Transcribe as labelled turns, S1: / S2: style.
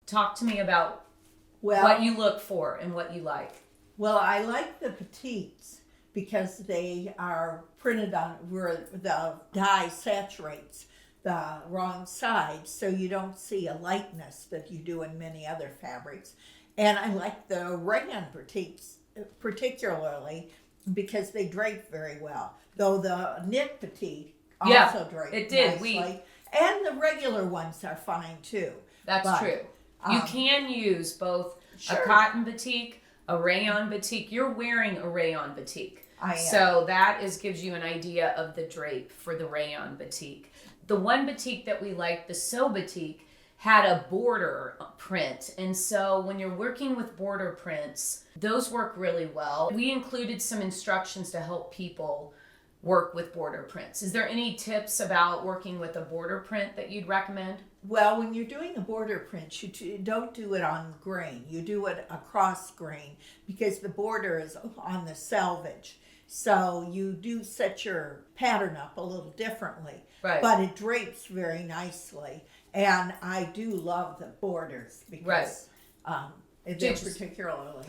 S1: Talk to me about
S2: Well,
S1: what you look for and what you like.
S2: well, I like the petites because they are printed on where the dye saturates the wrong side, so you don't see a lightness that you do in many other fabrics. And I like the rayon petites particularly because they drape very well. Though the knit petite
S1: Yeah,
S2: also drape
S1: it did.
S2: nicely, and the regular ones are fine too.
S1: That's
S2: But,
S1: true. You
S2: um,
S1: can use both a
S2: Sure.
S1: cotton batik, a rayon batik. You're wearing a rayon batik.
S2: I am.
S1: So that gives you an idea of the drape for the rayon batik. The one batik that we liked, the sew batik, had a border print. And so when you're working with border prints, those work really well. We included some instructions to help people work with border prints. Is there any tips about working with a border print that you'd recommend?
S2: Well, when you're doing a border print, you don't do it on grain. You do it across grain because the border is on the selvage. So you do set your pattern up a little differently.
S1: Right.
S2: But it drapes very nicely. And I do love the borders because they're
S1: Just-
S2: particularly